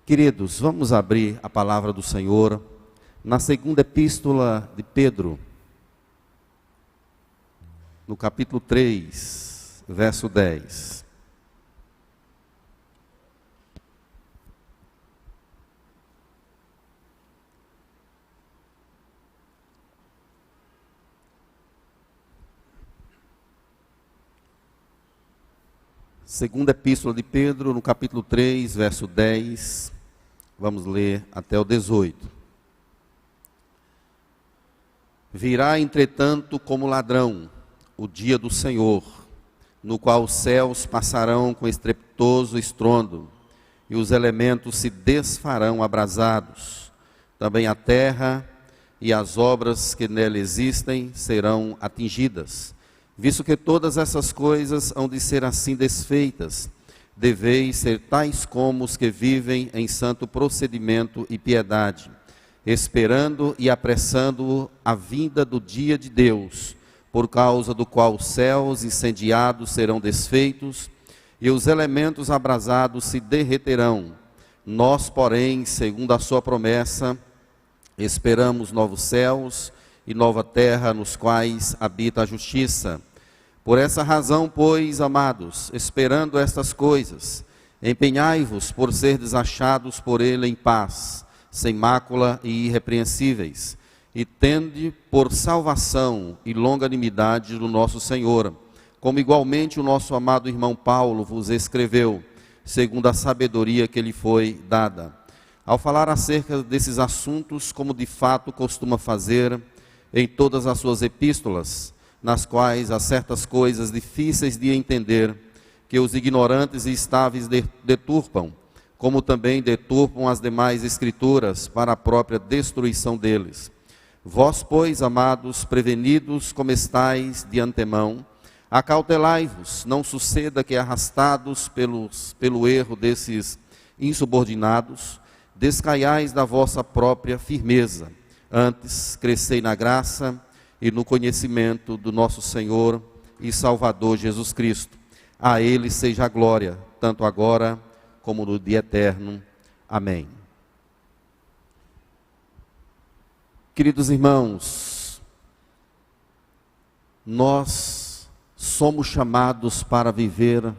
Queridos, vamos abrir a palavra do Senhor na segunda epístola de Pedro, no capítulo 3, verso 10. Segunda epístola de Pedro, no capítulo 3, verso 10, vamos ler até o 18. Virá, entretanto, como ladrão o dia do Senhor, no qual os céus passarão com estrepitoso estrondo, e os elementos se desfarão abrasados. Também a terra e as obras que nela existem serão atingidas. Visto que todas essas coisas hão de ser assim desfeitas, deveis ser tais como os que vivem em santo procedimento e piedade, esperando e apressando a vinda do dia de Deus, por causa do qual os céus incendiados serão desfeitos e os elementos abrasados se derreterão. Nós, porém, segundo a sua promessa, esperamos novos céus e nova terra nos quais habita a justiça. Por essa razão, pois, amados, esperando estas coisas, empenhai-vos por serdes achados por ele em paz, sem mácula e irrepreensíveis, e tende por salvação e longanimidade do nosso Senhor, como igualmente o nosso amado irmão Paulo vos escreveu, segundo a sabedoria que lhe foi dada. Ao falar acerca desses assuntos, como de fato costuma fazer em todas as suas epístolas, nas quais há certas coisas difíceis de entender, que os ignorantes e estáveis deturpam, como também deturpam as demais escrituras para a própria destruição deles. Vós, pois, amados, prevenidos como estáis de antemão, acautelai-vos, não suceda que, arrastados pelo erro desses insubordinados, descaiais da vossa própria firmeza. Antes, crescei na graça e no conhecimento do nosso Senhor e Salvador Jesus Cristo. A Ele seja a glória, tanto agora como no dia eterno. Amém. Queridos irmãos, nós somos chamados para viver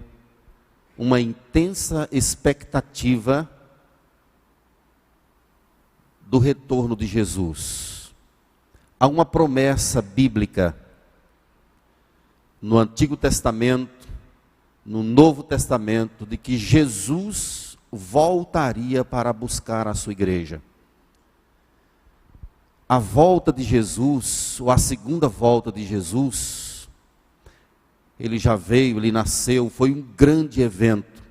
uma intensa expectativa do retorno de Jesus. Há uma promessa bíblica no Antigo Testamento, no Novo Testamento, de que Jesus voltaria para buscar a sua igreja. A volta de Jesus, ou a segunda volta de Jesus, ele já veio, ele nasceu, foi um grande evento.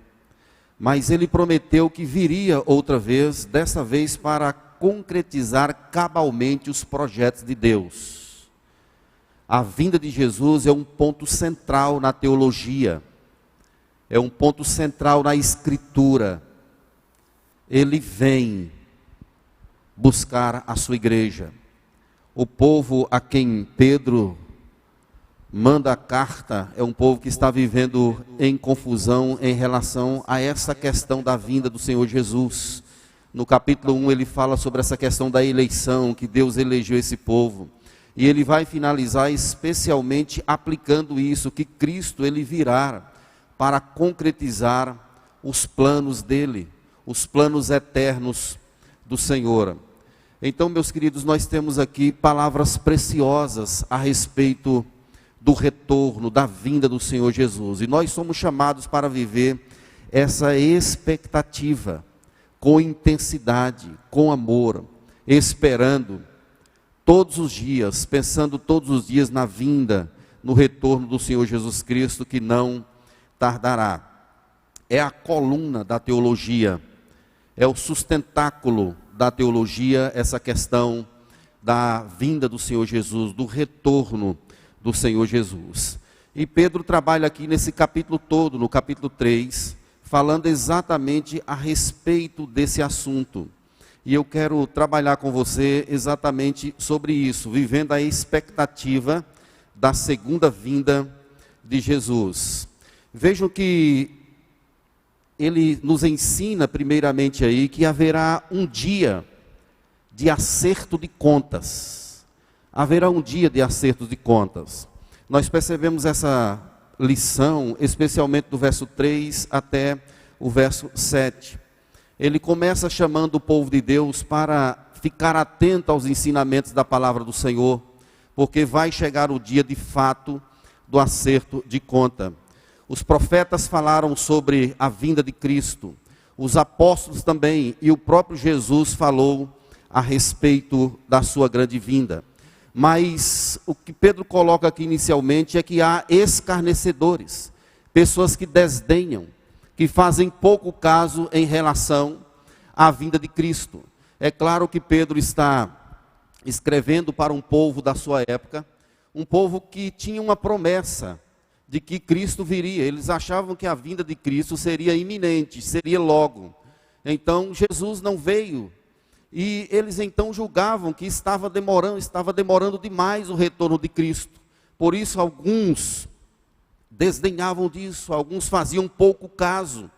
Mas ele prometeu que viria outra vez, dessa vez para concretizar cabalmente os projetos de Deus. A vinda de Jesus é um ponto central na teologia, é um ponto central na Escritura. Ele vem buscar a sua igreja. O povo a quem Pedro manda a carta é um povo que está vivendo em confusão em relação a essa questão da vinda do Senhor Jesus. No capítulo 1 ele fala sobre essa questão da eleição, que Deus elegeu esse povo. E ele vai finalizar especialmente aplicando isso, que Cristo ele virá para concretizar os planos dele, os planos eternos do Senhor. Então, meus queridos, nós temos aqui palavras preciosas a respeito do retorno, da vinda do Senhor Jesus. E nós somos chamados para viver essa expectativa com intensidade, com amor, esperando todos os dias, pensando todos os dias na vinda, no retorno do Senhor Jesus Cristo, que não tardará. É a coluna da teologia, é o sustentáculo da teologia, essa questão da vinda do Senhor Jesus, do retorno do Senhor Jesus. E Pedro trabalha aqui nesse capítulo todo, no capítulo 3, falando exatamente a respeito desse assunto. E eu quero trabalhar com você exatamente sobre isso, vivendo a expectativa da segunda vinda de Jesus. Vejam que ele nos ensina primeiramente aí que haverá um dia de acerto de contas. Haverá um dia de acerto de contas. Nós percebemos essa lição, especialmente do verso 3 até o verso 7. Ele começa chamando o povo de Deus para ficar atento aos ensinamentos da palavra do Senhor, porque vai chegar o dia de fato do acerto de conta. Os profetas falaram sobre a vinda de Cristo, os apóstolos também, e o próprio Jesus falou a respeito da sua grande vinda. Mas o que Pedro coloca aqui inicialmente é que há escarnecedores, pessoas que desdenham, que fazem pouco caso em relação à vinda de Cristo. É claro que Pedro está escrevendo para um povo da sua época, um povo que tinha uma promessa de que Cristo viria. Eles achavam que a vinda de Cristo seria iminente, seria logo. Então Jesus não veio. E eles então julgavam que estava demorando demais o retorno de Cristo. Por isso alguns desdenhavam disso, alguns faziam pouco caso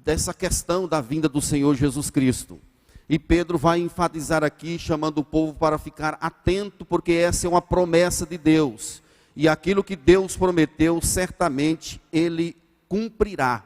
dessa questão da vinda do Senhor Jesus Cristo. E Pedro vai enfatizar aqui, chamando o povo para ficar atento, porque essa é uma promessa de Deus. E aquilo que Deus prometeu, certamente Ele cumprirá.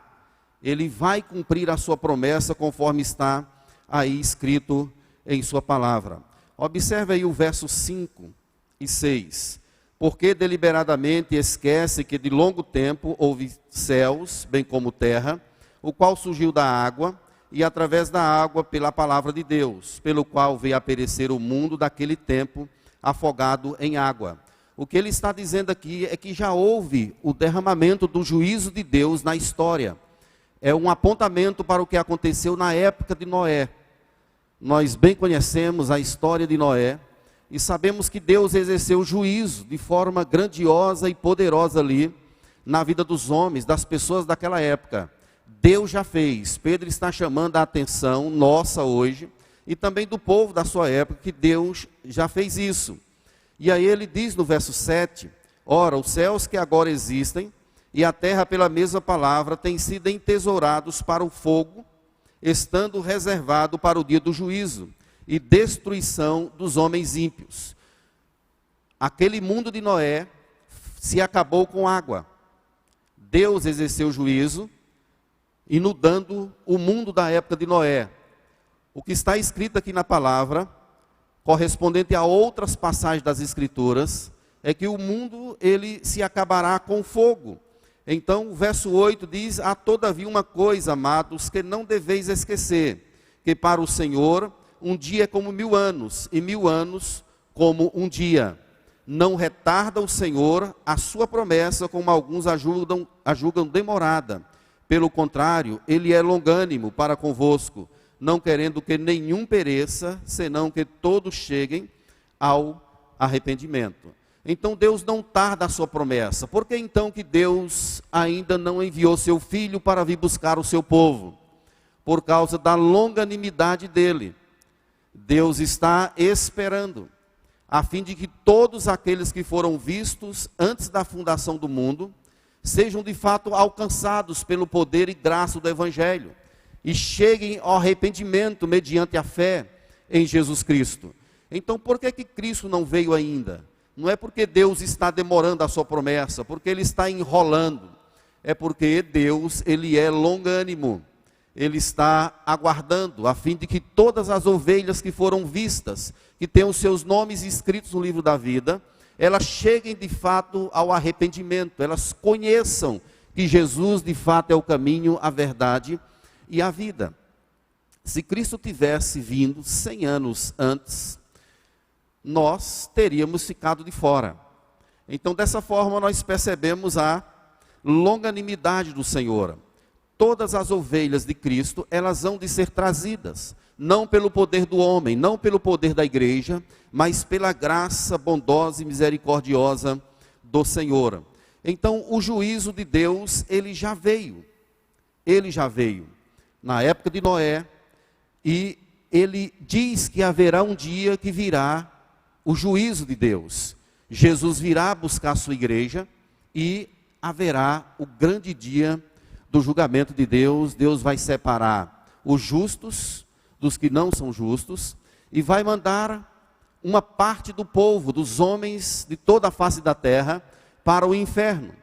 Ele vai cumprir a sua promessa, conforme está aí escrito em sua palavra. Observe aí o verso 5 e 6. Porque deliberadamente esquece que de longo tempo houve céus, bem como terra, o qual surgiu da água, e através da água pela palavra de Deus, pelo qual veio a perecer o mundo daquele tempo, afogado em água. O que ele está dizendo aqui é que já houve o derramamento do juízo de Deus na história. É um apontamento para o que aconteceu na época de Noé. Nós bem conhecemos a história de Noé e sabemos que Deus exerceu juízo de forma grandiosa e poderosa ali na vida dos homens, das pessoas daquela época. Deus já fez. Pedro está chamando a atenção nossa hoje e também do povo da sua época, que Deus já fez isso. E aí ele diz no verso 7, ora, os céus que agora existem e a terra pela mesma palavra têm sido entesourados para o fogo, estando reservado para o dia do juízo e destruição dos homens ímpios. Aquele mundo de Noé se acabou com água. Deus exerceu juízo, inundando o mundo da época de Noé. O que está escrito aqui na palavra, correspondente a outras passagens das Escrituras, é que o mundo ele se acabará com fogo. Então, o verso 8 diz, há todavia uma coisa, amados, que não deveis esquecer, que para o Senhor um dia é como 1000 anos, e 1000 anos como um dia. Não retarda o Senhor a sua promessa, como alguns a julgam demorada. Pelo contrário, Ele é longânimo para convosco, não querendo que nenhum pereça, senão que todos cheguem ao arrependimento. Então Deus não tarda a sua promessa. Por que então que Deus ainda não enviou seu Filho para vir buscar o seu povo? Por causa da longanimidade dele. Deus está esperando, a fim de que todos aqueles que foram vistos antes da fundação do mundo, sejam de fato alcançados pelo poder e graça do Evangelho, e cheguem ao arrependimento mediante a fé em Jesus Cristo. Então por que Cristo não veio ainda? Não é porque Deus está demorando a sua promessa, porque Ele está enrolando. É porque Deus, Ele é longânimo. Ele está aguardando, a fim de que todas as ovelhas que foram vistas, que têm os seus nomes escritos no livro da vida, elas cheguem de fato ao arrependimento, elas conheçam que Jesus de fato é o caminho, a verdade e a vida. Se Cristo tivesse vindo 100 anos antes, nós teríamos ficado de fora. Então dessa forma nós percebemos a longanimidade do Senhor. Todas as ovelhas de Cristo, elas hão de ser trazidas, não pelo poder do homem, não pelo poder da igreja, mas pela graça bondosa e misericordiosa do Senhor. Então o juízo de Deus, ele já veio na época de Noé, e ele diz que haverá um dia que virá o juízo de Deus. Jesus virá buscar a sua igreja e haverá o grande dia do julgamento de Deus. Deus vai separar os justos dos que não são justos e vai mandar uma parte do povo, dos homens de toda a face da terra, para o inferno.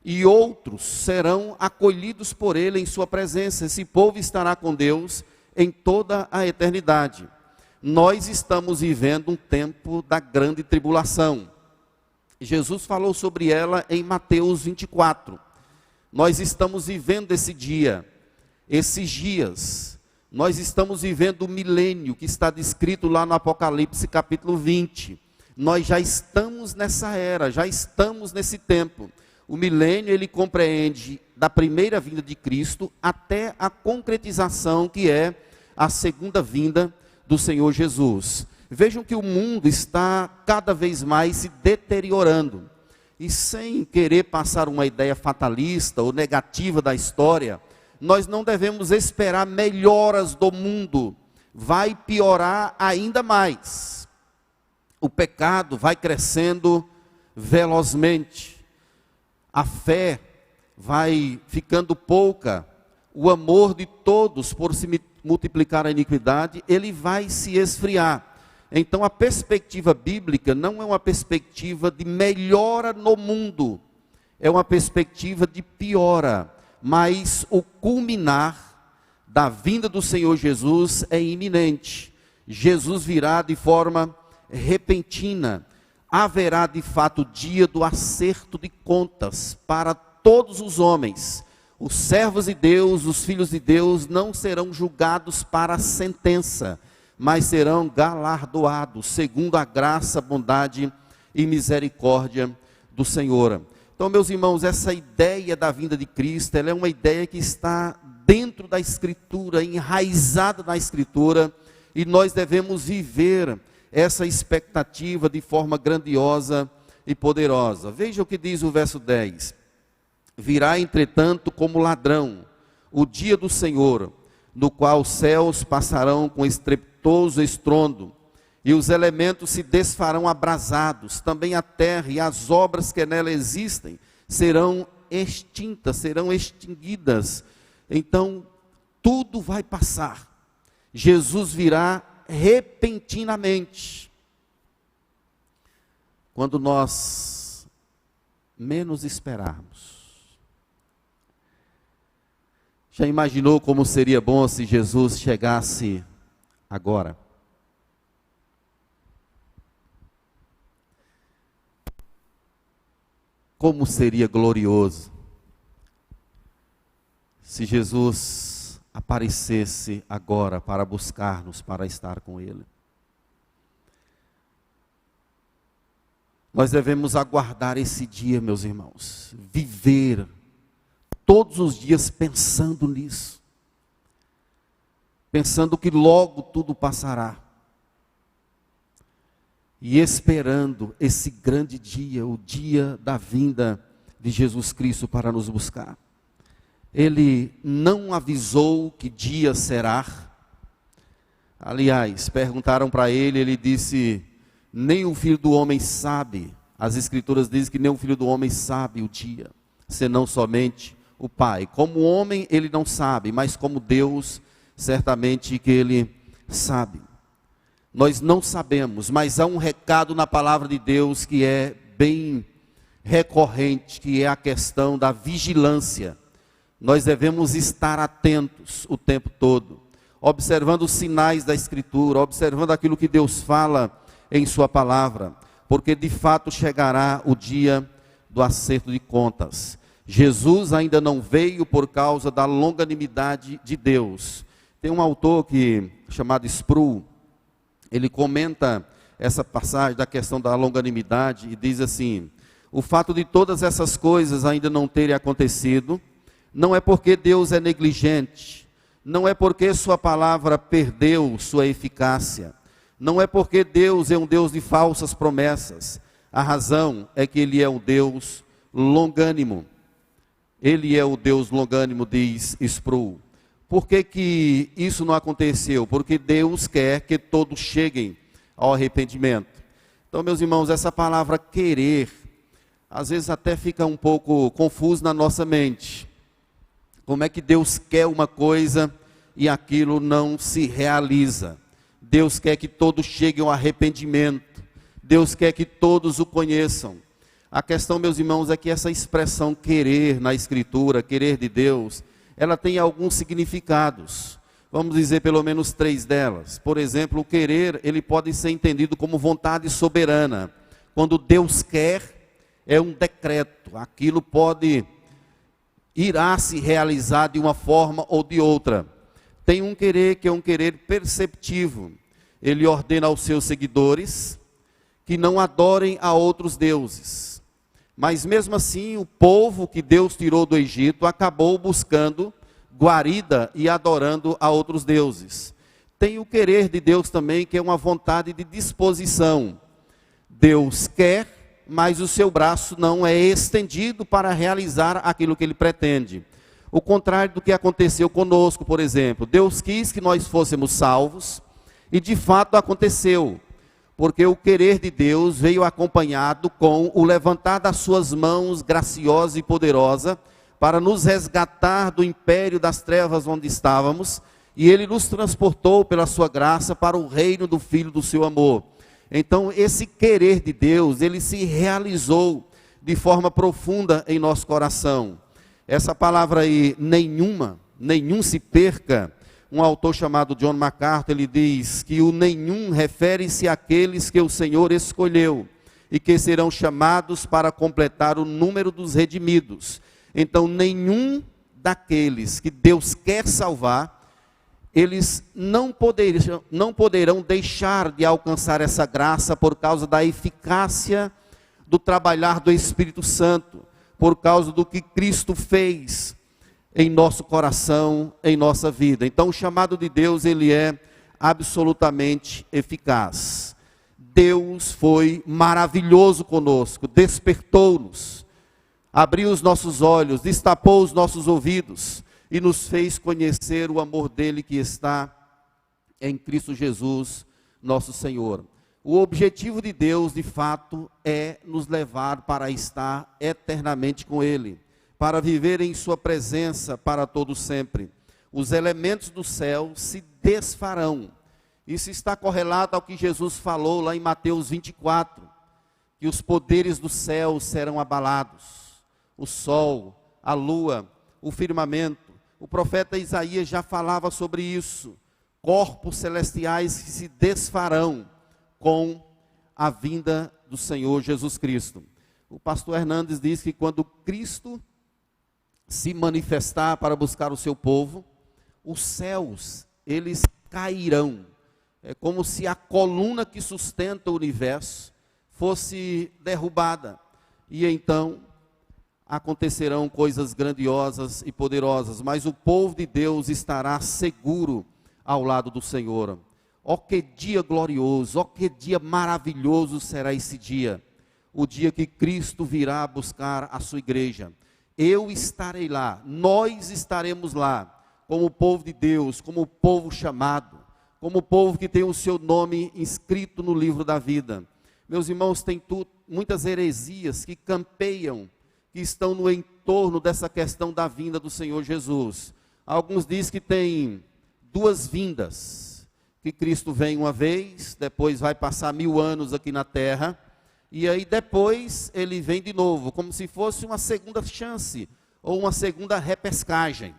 E outros serão acolhidos por ele em sua presença. Esse povo estará com Deus em toda a eternidade. Nós estamos vivendo um tempo da grande tribulação. Jesus falou sobre ela em Mateus 24. Nós estamos vivendo esse dia, esses dias. Nós estamos vivendo o milênio que está descrito lá no Apocalipse capítulo 20. Nós já estamos nessa era, já estamos nesse tempo. O milênio, ele compreende da primeira vinda de Cristo até a concretização que é a segunda vinda do Senhor Jesus. Vejam que o mundo está cada vez mais se deteriorando. E sem querer passar uma ideia fatalista ou negativa da história, nós não devemos esperar melhoras do mundo. Vai piorar ainda mais. O pecado vai crescendo velozmente. A fé vai ficando pouca. O amor de todos, por se multiplicar a iniquidade, ele vai se esfriar. Então a perspectiva bíblica não é uma perspectiva de melhora no mundo, é uma perspectiva de piora, mas o culminar da vinda do Senhor Jesus é iminente. Jesus virá de forma repentina, haverá de fato o dia do acerto de contas para todos os homens. Os servos de Deus, os filhos de Deus não serão julgados para a sentença, mas serão galardoados segundo a graça, bondade e misericórdia do Senhor. Então, meus irmãos, essa ideia da vinda de Cristo, ela é uma ideia que está dentro da Escritura, enraizada na Escritura, e nós devemos viver essa expectativa de forma grandiosa e poderosa. Veja o que diz o verso 10. Virá, entretanto, como ladrão, o dia do Senhor, no qual os céus passarão com estrepitoso estrondo, e os elementos se desfarão abrasados, também a terra e as obras que nela existem serão extintas, serão extinguidas. Então, tudo vai passar. Jesus virá repentinamente, quando nós menos esperarmos. Já imaginou como seria bom se Jesus chegasse agora? Como seria glorioso se Jesus aparecesse agora para buscar-nos, para estar com Ele. Nós devemos aguardar esse dia, meus irmãos, viver todos os dias pensando nisso, pensando que logo tudo passará, e esperando esse grande dia, o dia da vinda de Jesus Cristo para nos buscar. Ele não avisou que dia será. Aliás, perguntaram para ele, ele disse, nem o Filho do Homem sabe. As Escrituras dizem que nem o Filho do Homem sabe o dia, senão somente o Pai. Como homem ele não sabe, mas como Deus, certamente que ele sabe. Nós não sabemos, mas há um recado na palavra de Deus que é bem recorrente, que é a questão da vigilância. Nós devemos estar atentos o tempo todo, observando os sinais da Escritura, observando aquilo que Deus fala em sua palavra, porque de fato chegará o dia do acerto de contas. Jesus ainda não veio por causa da longanimidade de Deus. Tem um autor chamado Sproul, ele comenta essa passagem da questão da longanimidade e diz assim: o fato de todas essas coisas ainda não terem acontecido, não é porque Deus é negligente, não é porque sua palavra perdeu sua eficácia, não é porque Deus é um Deus de falsas promessas. A razão é que Ele é um Deus longânimo. Ele é o Deus longânimo, diz Sproul. Por que isso não aconteceu? Porque Deus quer que todos cheguem ao arrependimento. Então, meus irmãos, essa palavra querer, às vezes até fica um pouco confuso na nossa mente. Como é que Deus quer uma coisa e aquilo não se realiza? Deus quer que todos cheguem ao arrependimento. Deus quer que todos o conheçam. A questão, meus irmãos, é que essa expressão querer na Escritura, querer de Deus, ela tem alguns significados. Vamos dizer pelo menos 3 delas. Por exemplo, o querer, ele pode ser entendido como vontade soberana. Quando Deus quer, é um decreto. Aquilo irá se realizar de uma forma ou de outra. Tem um querer que é um querer perceptivo. Ele ordena aos seus seguidores que não adorem a outros deuses. Mas mesmo assim, o povo que Deus tirou do Egito acabou buscando guarida e adorando a outros deuses. Tem o querer de Deus também, que é uma vontade de disposição. Deus quer, mas o seu braço não é estendido para realizar aquilo que ele pretende. O contrário do que aconteceu conosco, por exemplo. Deus quis que nós fôssemos salvos, e de fato aconteceu. Porque o querer de Deus veio acompanhado com o levantar das suas mãos graciosa e poderosa para nos resgatar do império das trevas onde estávamos, e Ele nos transportou pela sua graça para o reino do Filho do seu amor. Então esse querer de Deus, ele se realizou de forma profunda em nosso coração. Essa palavra aí, nenhum se perca. Um autor chamado John MacArthur, ele diz que o nenhum refere-se àqueles que o Senhor escolheu e que serão chamados para completar o número dos redimidos. Então, nenhum daqueles que Deus quer salvar, eles não poderão deixar de alcançar essa graça por causa da eficácia do trabalhar do Espírito Santo, por causa do que Cristo fez em nosso coração, em nossa vida. Então o chamado de Deus, ele é absolutamente eficaz. Deus foi maravilhoso conosco, despertou-nos, abriu os nossos olhos, destapou os nossos ouvidos e nos fez conhecer o amor dele que está em Cristo Jesus, nosso Senhor. O objetivo de Deus, de fato, é nos levar para estar eternamente com ele, para viver em sua presença para todo sempre. Os elementos do céu se desfarão. Isso está correlato ao que Jesus falou lá em Mateus 24, que os poderes do céu serão abalados. O sol, a lua, o firmamento. O profeta Isaías já falava sobre isso. Corpos celestiais que se desfarão com a vinda do Senhor Jesus Cristo. O pastor Hernandes diz que quando Cristo se manifestar para buscar o seu povo, os céus, eles cairão. É como se a coluna que sustenta o universo fosse derrubada. E então acontecerão coisas grandiosas e poderosas, mas o povo de Deus estará seguro ao lado do Senhor. Ó que dia glorioso, ó que dia maravilhoso será esse dia. O dia que Cristo virá buscar a sua igreja. Eu estarei lá, nós estaremos lá, como o povo de Deus, como o povo chamado, como o povo que tem o seu nome inscrito no livro da vida. Meus irmãos, tem muitas heresias que campeiam, que estão no entorno dessa questão da vinda do Senhor Jesus. Alguns dizem que tem 2 vindas, que Cristo vem uma vez, depois vai passar 1000 anos aqui na terra, e aí depois ele vem de novo, como se fosse uma segunda chance, ou uma segunda repescagem.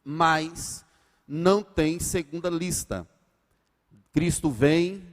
Mas não tem segunda lista. Cristo vem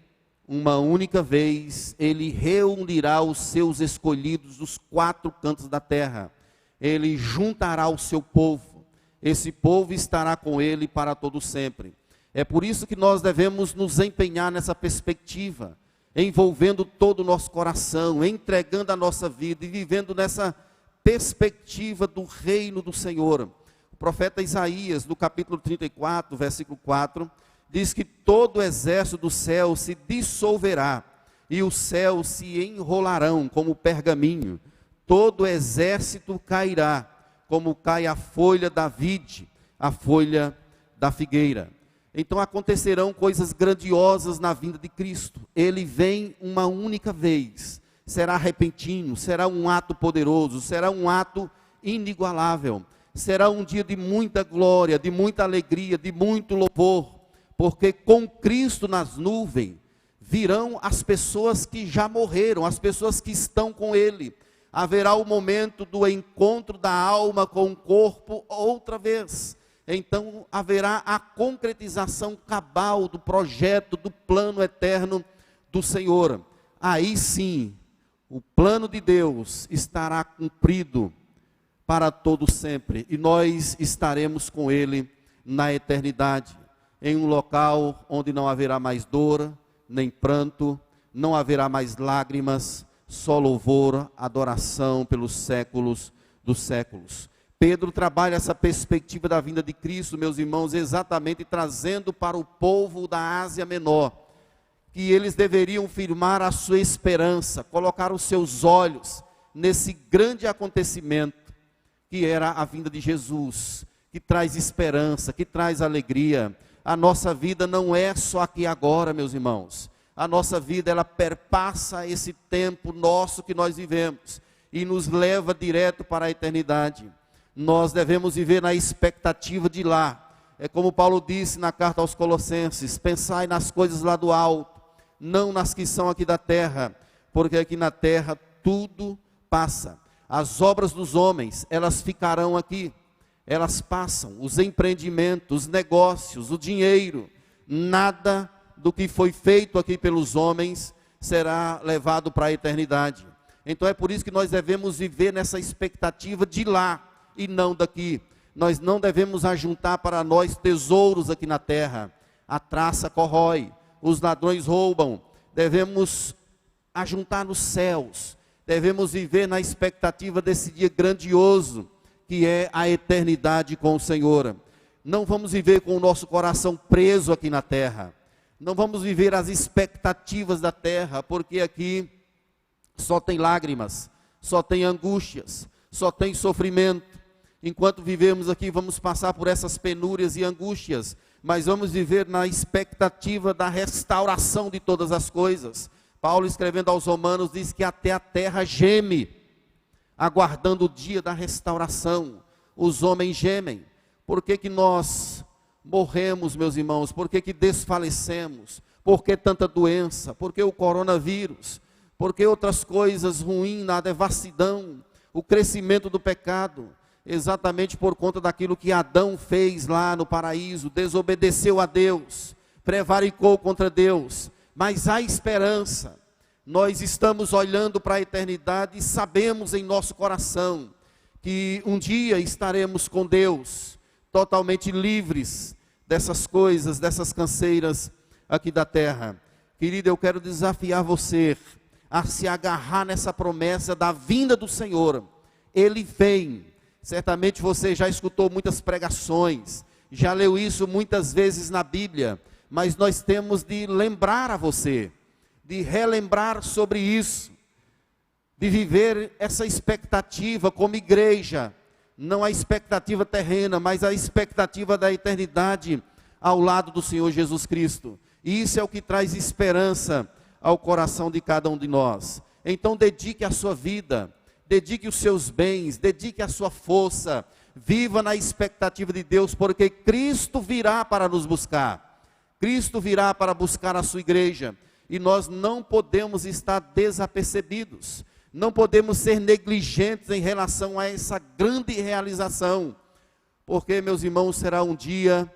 uma única vez, ele reunirá os seus escolhidos dos 4 cantos da terra. Ele juntará o seu povo. Esse povo estará com ele para todo sempre. É por isso que nós devemos nos empenhar nessa perspectiva, envolvendo todo o nosso coração, entregando a nossa vida e vivendo nessa perspectiva do reino do Senhor. O profeta Isaías, no capítulo 34, versículo 4, diz que todo o exército do céu se dissolverá, e os céus se enrolarão como pergaminho. Todo o exército cairá, como cai a folha da vide, a folha da figueira. Então acontecerão coisas grandiosas na vinda de Cristo. Ele vem uma única vez. Será repentino, será um ato poderoso, será um ato inigualável. será um dia de muita glória, de muita alegria, de muito louvor, porque com Cristo nas nuvens virão as pessoas que já morreram, as pessoas que estão com Ele. Haverá o momento do encontro da alma com o corpo outra vez. Então haverá a concretização cabal do projeto, do plano eterno do Senhor. Aí sim, o plano de Deus estará cumprido para todo sempre, e nós estaremos com Ele na eternidade, em um local onde não haverá mais dor, nem pranto, não haverá mais lágrimas, só louvor, adoração pelos séculos dos séculos. Pedro trabalha essa perspectiva da vinda de Cristo, meus irmãos, exatamente trazendo para o povo da Ásia Menor, que eles deveriam firmar a sua esperança, colocar os seus olhos nesse grande acontecimento, que era a vinda de Jesus, que traz esperança, que traz alegria. A nossa vida não é só aqui agora, meus irmãos. A nossa vida, ela perpassa esse tempo nosso que nós vivemos e nos leva direto para a eternidade. Nós devemos viver na expectativa de lá. É como Paulo disse na carta aos Colossenses: pensai nas coisas lá do alto, não nas que são aqui da terra, porque aqui na terra tudo passa. As obras dos homens, elas ficarão aqui, elas passam, os empreendimentos, os negócios, o dinheiro, nada do que foi feito aqui pelos homens será levado para a eternidade. Então é por isso que nós devemos viver nessa expectativa de lá e não daqui. Nós não devemos ajuntar para nós tesouros aqui na terra. A traça corrói, os ladrões roubam. Devemos ajuntar nos céus. Devemos viver na expectativa desse dia grandioso, que é a eternidade com o Senhor. Não vamos viver com o nosso coração preso aqui na terra. Não vamos viver as expectativas da terra, porque aqui só tem lágrimas, só tem angústias, só tem sofrimento. Enquanto vivemos aqui, vamos passar por essas penúrias e angústias, mas vamos viver na expectativa da restauração de todas as coisas. Paulo, escrevendo aos Romanos, diz que até a terra geme, aguardando o dia da restauração. Os homens gemem. Por que que nós morremos, meus irmãos? Por que que desfalecemos? Por que tanta doença? Por que o coronavírus? Por que outras coisas ruins, a devassidão, o crescimento do pecado? Exatamente por conta daquilo que Adão fez lá no paraíso, desobedeceu a Deus, prevaricou contra Deus. Mas há esperança. Nós estamos olhando para a eternidade e sabemos em nosso coração que um dia estaremos com Deus, totalmente livres dessas coisas, dessas canseiras aqui da terra. Querido, eu quero desafiar você a se agarrar nessa promessa da vinda do Senhor. Ele vem. Certamente você já escutou muitas pregações, já leu isso muitas vezes na Bíblia, mas nós temos de lembrar a você, de relembrar sobre isso, de viver essa expectativa como igreja, não a expectativa terrena, mas a expectativa da eternidade ao lado do Senhor Jesus Cristo. E isso é o que traz esperança ao coração de cada um de nós. Então dedique a sua vida, dedique os seus bens, dedique a sua força, viva na expectativa de Deus, porque Cristo virá para nos buscar. Cristo virá para buscar a sua igreja, e nós não podemos estar desapercebidos, não podemos ser negligentes em relação a essa grande realização, porque, meus irmãos, será um dia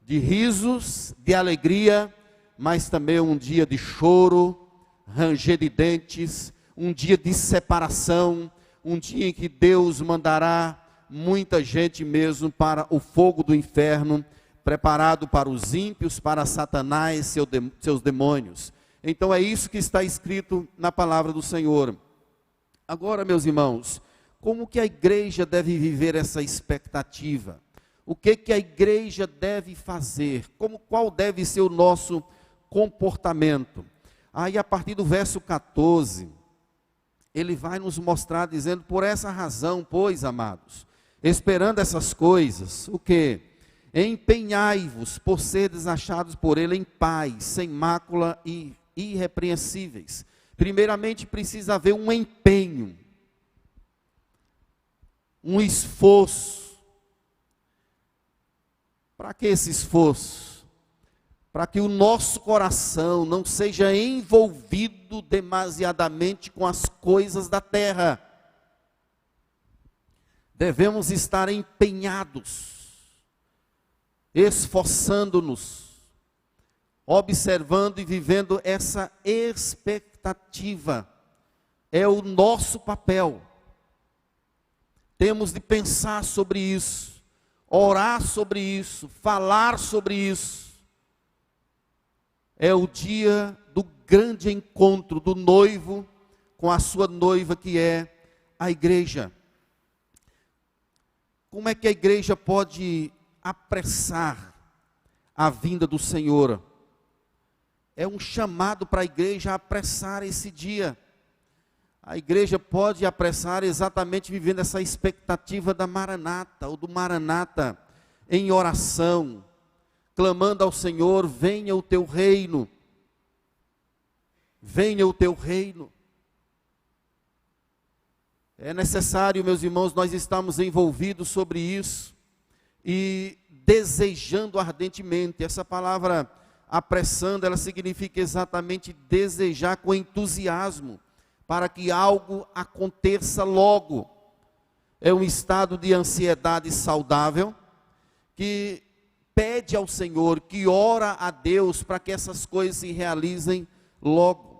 de risos, de alegria, mas também um dia de choro, ranger de dentes, um dia de separação, um dia em que Deus mandará muita gente mesmo para o fogo do inferno, preparado para os ímpios, para Satanás, seus demônios. Então é isso que está escrito na palavra do Senhor. Agora, meus irmãos, como que a igreja deve viver essa expectativa? O que que a igreja deve fazer? Qual deve ser o nosso comportamento? Aí a partir do verso 14, ele vai nos mostrar dizendo: por essa razão, pois, amados, esperando essas coisas, o quê? Empenhai-vos por seres achados por ele em paz, sem mácula e irrepreensíveis. Primeiramente precisa haver um empenho, um esforço, Para que esse esforço? Para que o nosso coração não seja envolvido demasiadamente com as coisas da terra. Devemos estar empenhados, esforçando-nos, observando e vivendo essa expectativa. É o nosso papel. Temos de pensar sobre isso, orar sobre isso, falar sobre isso. É o dia do grande encontro do noivo com a sua noiva, que é a igreja. Como é que a igreja pode apressar a vinda do Senhor? É um chamado para a igreja a apressar esse dia. A igreja pode apressar exatamente vivendo essa expectativa da Maranata, ou do Maranata, em oração, clamando ao Senhor: venha o teu reino, venha o teu reino. É necessário, meus irmãos, nós estamos envolvidos sobre isso e desejando ardentemente. Essa palavra apressando, ela significa exatamente desejar com entusiasmo, para que algo aconteça logo. É um estado de ansiedade saudável, que pede ao Senhor, que ora a Deus para que essas coisas se realizem logo.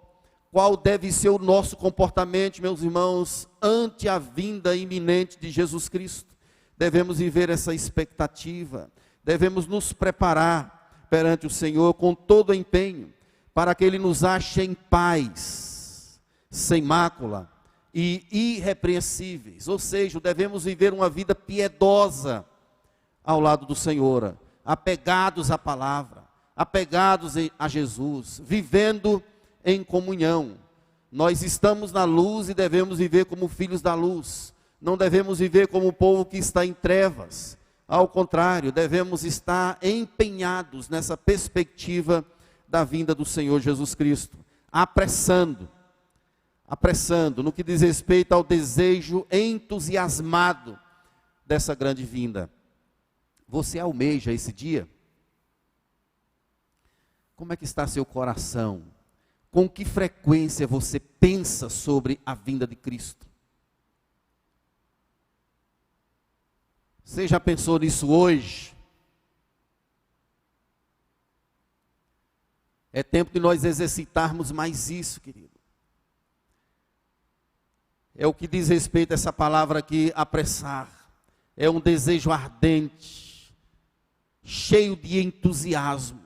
Qual deve ser o nosso comportamento, meus irmãos, ante a vinda iminente de Jesus Cristo? Devemos viver essa expectativa, devemos nos preparar perante o Senhor com todo o empenho, para que Ele nos ache em paz, sem mácula e irrepreensíveis. Ou seja, devemos viver uma vida piedosa ao lado do Senhor, apegados à palavra, apegados a Jesus, vivendo em comunhão. Nós estamos na luz e devemos viver como filhos da luz. Não devemos viver como o povo que está em trevas. Ao contrário, devemos estar empenhados nessa perspectiva da vinda do Senhor Jesus Cristo, apressando no que diz respeito ao desejo entusiasmado dessa grande vinda. Você almeja esse dia? Como é que está seu coração? Com que frequência você pensa sobre a vinda de Cristo? Você já pensou nisso hoje? É tempo de nós exercitarmos mais isso, querido. É o que diz respeito a essa palavra aqui, apressar. É um desejo ardente, cheio de entusiasmo.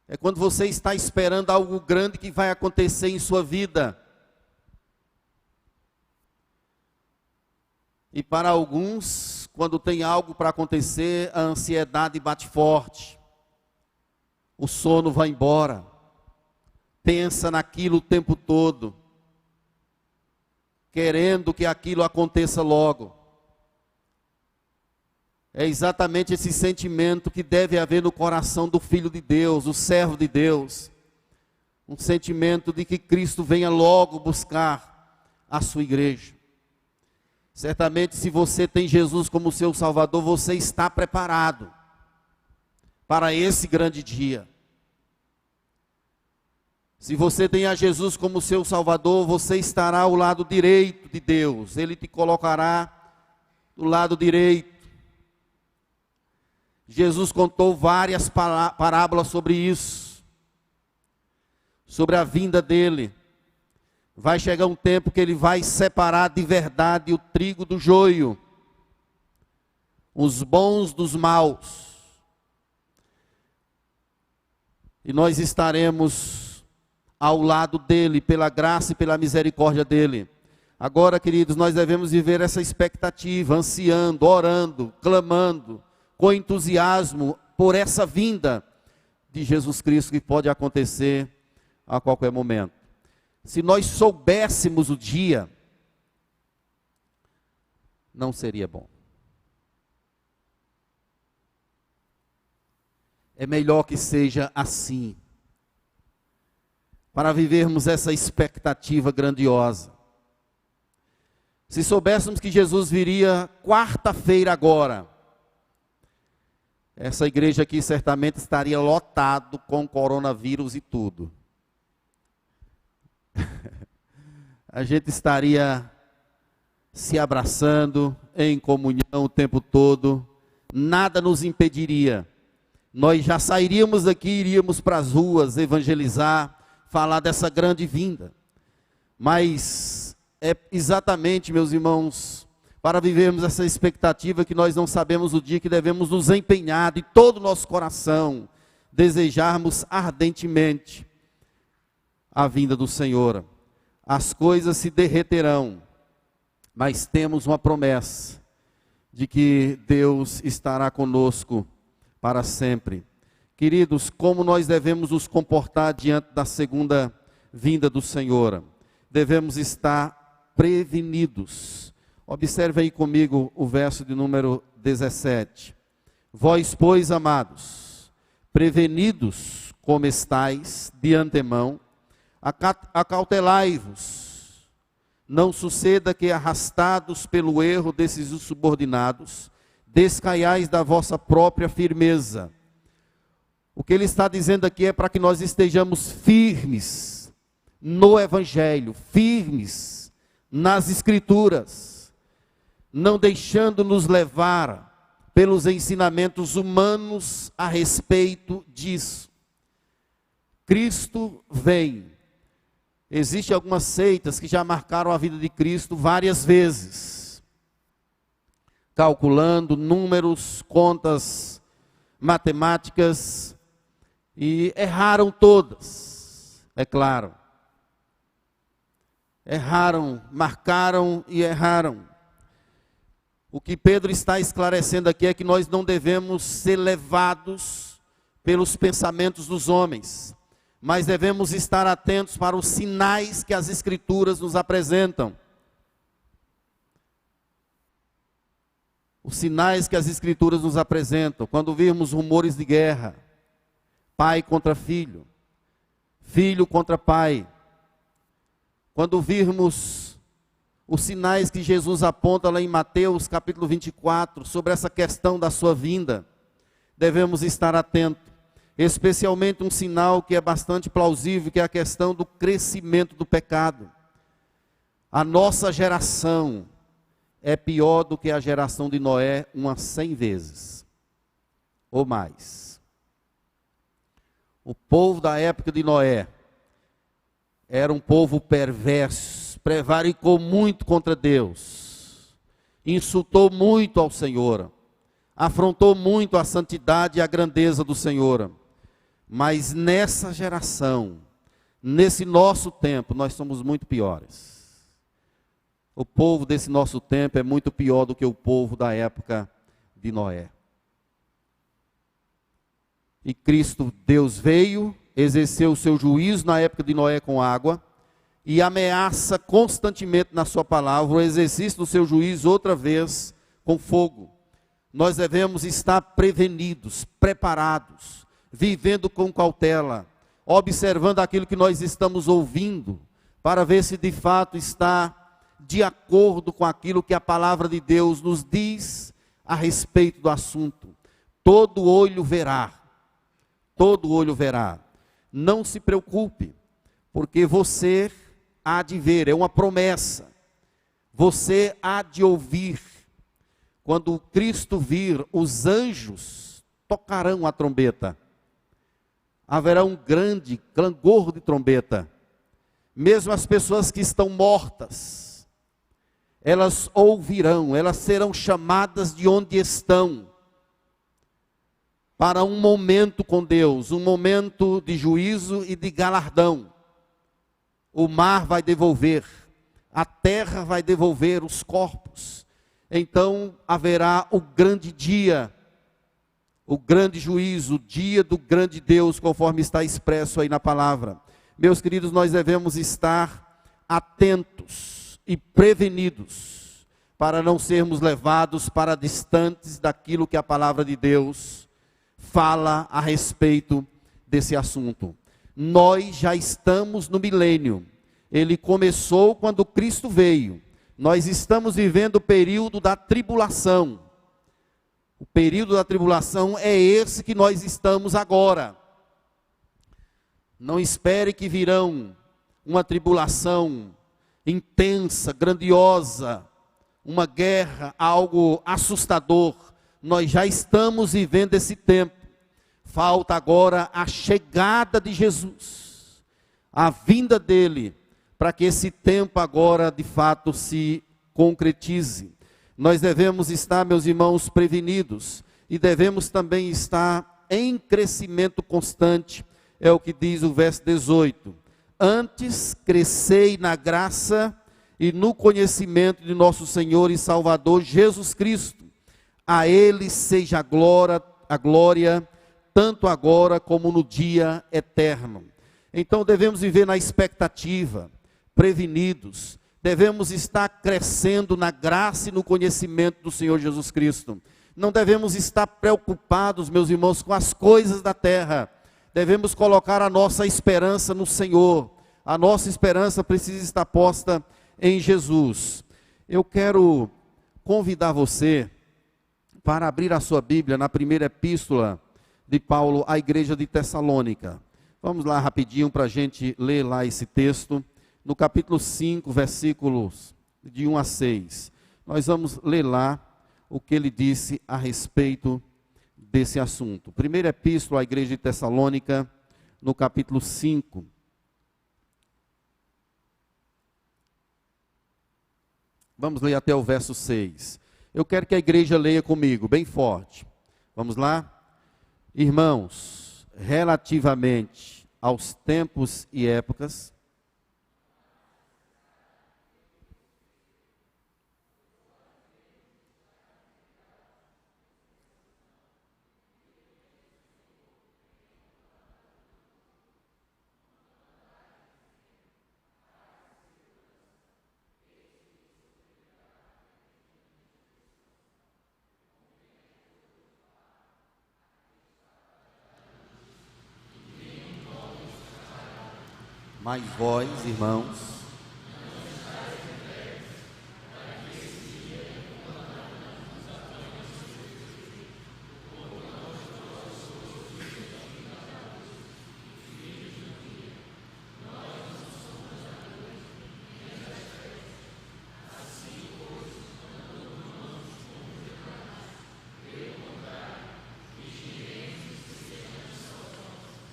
É quando você está esperando algo grande que vai acontecer em sua vida. E para alguns, quando tem algo para acontecer, a ansiedade bate forte. O sono vai embora. Pensa naquilo o tempo todo, querendo que aquilo aconteça logo. É exatamente esse sentimento que deve haver no coração do Filho de Deus, o servo de Deus. Um sentimento de que Cristo venha logo buscar a sua igreja. Certamente, se você tem Jesus como seu Salvador, você está preparado para esse grande dia. Se você tem a Jesus como seu Salvador, você estará ao lado direito de Deus. Ele te colocará do lado direito. Jesus contou várias parábolas sobre isso, sobre a vinda dele. Vai chegar um tempo que ele vai separar de verdade o trigo do joio, os bons dos maus. E nós estaremos ao lado dele, pela graça e pela misericórdia dele. Agora, queridos, nós devemos viver essa expectativa, ansiando, orando, clamando, com entusiasmo por essa vinda de Jesus Cristo, que pode acontecer a qualquer momento. Se nós soubéssemos o dia, não seria bom. É melhor que seja assim, para vivermos essa expectativa grandiosa. Se soubéssemos que Jesus viria quarta-feira agora, essa igreja aqui certamente estaria lotado com coronavírus e tudo. A gente estaria se abraçando em comunhão o tempo todo, nada nos impediria. Nós já sairíamos daqui, iríamos para as ruas evangelizar, falar dessa grande vinda. Mas é exatamente, meus irmãos, para vivermos essa expectativa que nós não sabemos o dia que devemos nos empenhar de todo o nosso coração, desejarmos ardentemente a vinda do Senhor. As coisas se derreterão, mas temos uma promessa de que Deus estará conosco para sempre. Queridos, como nós devemos nos comportar diante da segunda vinda do Senhor? Devemos estar prevenidos. Observe aí comigo o verso de número 17. Vós, pois, amados, prevenidos como estáis de antemão, acautelai-vos, não suceda que, arrastados pelo erro desses subordinados, descaiais da vossa própria firmeza. O que ele está dizendo aqui é para que nós estejamos firmes no Evangelho, firmes nas Escrituras, não deixando nos levar pelos ensinamentos humanos a respeito disso. Cristo vem. Existem algumas seitas que já marcaram a vida de Cristo várias vezes, calculando números, contas matemáticas, e erraram todas, é claro. Erraram, marcaram e erraram. O que Pedro está esclarecendo aqui é que nós não devemos ser levados pelos pensamentos dos homens, mas devemos estar atentos para os sinais que as Escrituras nos apresentam. Os sinais que as Escrituras nos apresentam, quando virmos rumores de guerra, pai contra filho, filho contra pai, quando virmos os sinais que Jesus aponta lá em Mateus capítulo 24, sobre essa questão da sua vinda, devemos estar atentos. Especialmente um sinal que é bastante plausível, que é a questão do crescimento do pecado. A nossa geração é pior do que a geração de Noé umas 100 vezes, ou mais. O povo da época de Noé era um povo perverso, prevaricou muito contra Deus, insultou muito ao Senhor, afrontou muito a santidade e a grandeza do Senhor. Mas nessa geração, nesse nosso tempo, nós somos muito piores. O povo desse nosso tempo é muito pior do que o povo da época de Noé. E Cristo, Deus veio, exerceu o seu juízo na época de Noé com água, e ameaça constantemente na sua palavra o exercício do seu juízo outra vez com fogo. Nós devemos estar prevenidos, preparados, vivendo com cautela, observando aquilo que nós estamos ouvindo, para ver se de fato está de acordo com aquilo que a palavra de Deus nos diz a respeito do assunto. Todo olho verá, todo olho verá. Não se preocupe, porque você há de ver, é uma promessa, você há de ouvir. Quando Cristo vir, os anjos tocarão a trombeta. Haverá um grande clangor de trombeta. Mesmo as pessoas que estão mortas, elas ouvirão, elas serão chamadas de onde estão, para um momento com Deus, um momento de juízo e de galardão. O mar vai devolver, a terra vai devolver os corpos. Então haverá o grande dia, o grande juízo, o dia do grande Deus, conforme está expresso aí na palavra. Meus queridos, nós devemos estar atentos e prevenidos, para não sermos levados para distantes daquilo que a palavra de Deus fala a respeito desse assunto. Nós já estamos no milênio, ele começou quando Cristo veio. Nós estamos vivendo o período da tribulação. O período da tribulação é esse que nós estamos agora. Não espere que virão uma tribulação intensa, grandiosa, uma guerra, algo assustador. Nós já estamos vivendo esse tempo. Falta agora a chegada de Jesus, a vinda dele, para que esse tempo agora de fato se concretize. Nós devemos estar, meus irmãos, prevenidos e devemos também estar em crescimento constante. É o que diz o verso 18. Antes crescei na graça e no conhecimento de nosso Senhor e Salvador Jesus Cristo. A Ele seja a glória, tanto agora como no dia eterno. Então devemos viver na expectativa, prevenidos. Devemos estar crescendo na graça e no conhecimento do Senhor Jesus Cristo. Não devemos estar preocupados, meus irmãos, com as coisas da terra. Devemos colocar a nossa esperança no Senhor. A nossa esperança precisa estar posta em Jesus. Eu quero convidar você para abrir a sua Bíblia na primeira epístola de Paulo à igreja de Tessalônica. Vamos lá rapidinho para a gente ler lá esse texto. No capítulo 5, versículos de 1 a 6. Nós vamos ler lá o que ele disse a respeito desse assunto. Primeira epístola à igreja de Tessalônica, no capítulo 5. Vamos ler até o verso 6. Eu quero que a igreja leia comigo, bem forte. Vamos lá? Irmãos, relativamente aos tempos e épocas, mas vós, irmãos,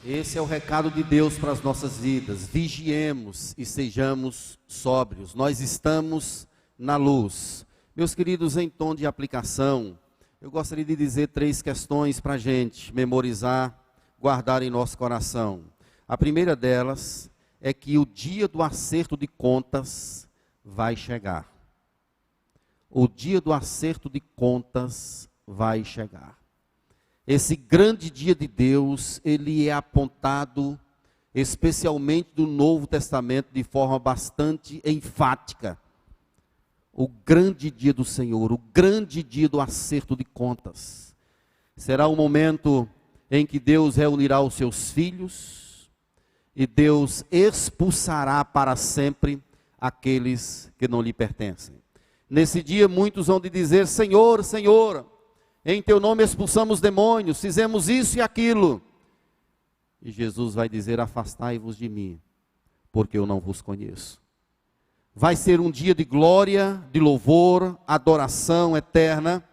esse é o recado de Deus para as nossas vidas. Vigiemos e sejamos sóbrios. Nós estamos na luz. Meus queridos, em tom de aplicação, eu gostaria de dizer 3 questões para a gente memorizar, guardar em nosso coração. A primeira delas é que o dia do acerto de contas vai chegar. O dia do acerto de contas vai chegar. Esse grande dia de Deus, ele é apontado especialmente do Novo Testamento de forma bastante enfática. O grande dia do Senhor, o grande dia do acerto de contas. Será o momento em que Deus reunirá os seus filhos e Deus expulsará para sempre aqueles que não lhe pertencem. Nesse dia muitos vão dizer: Senhor, Senhor, em teu nome expulsamos demônios, fizemos isso e aquilo. E Jesus vai dizer: afastai-vos de mim, porque eu não vos conheço. Vai ser um dia de glória, de louvor, adoração eterna,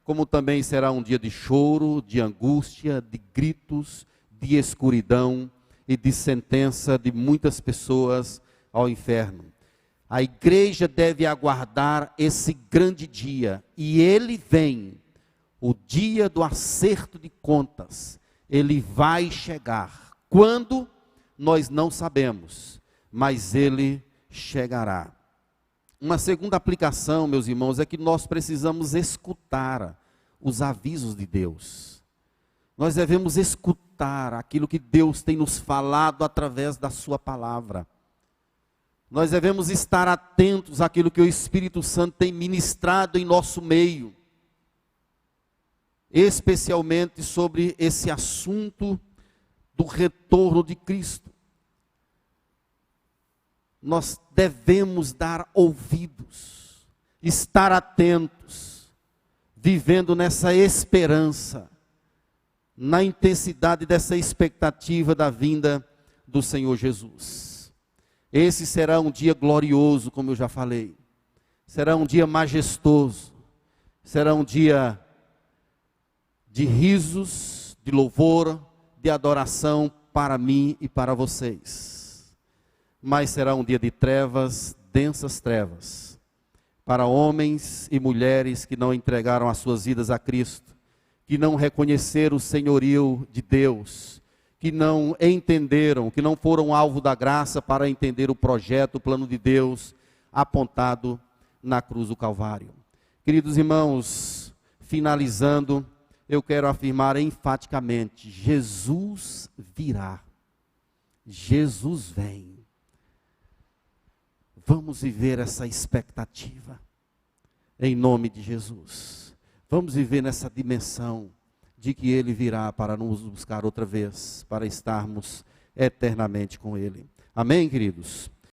como também será um dia de choro, de angústia, de gritos, de escuridão e de sentença de muitas pessoas ao inferno. A igreja deve aguardar esse grande dia, e ele vem. O dia do acerto de contas, ele vai chegar. Quando? Nós não sabemos, mas ele chegará. Uma segunda aplicação, meus irmãos, é que nós precisamos escutar os avisos de Deus. Nós devemos escutar aquilo que Deus tem nos falado através da sua palavra. Nós devemos estar atentos àquilo que o Espírito Santo tem ministrado em nosso meio. Especialmente sobre esse assunto do retorno de Cristo. Nós devemos dar ouvidos, estar atentos, vivendo nessa esperança, na intensidade dessa expectativa da vinda do Senhor Jesus. Esse será um dia glorioso, como eu já falei. Será um dia majestoso. Será um dia de risos, de louvor, de adoração para mim e para vocês. Mas será um dia de trevas, densas trevas, para homens e mulheres que não entregaram as suas vidas a Cristo, que não reconheceram o senhorio de Deus, que não entenderam, que não foram alvo da graça para entender o projeto, o plano de Deus apontado na cruz do Calvário. Queridos irmãos, finalizando, eu quero afirmar enfaticamente: Jesus virá. Jesus vem. Vamos viver essa expectativa, em nome de Jesus. Vamos viver nessa dimensão de que Ele virá para nos buscar outra vez, para estarmos eternamente com Ele. Amém, queridos?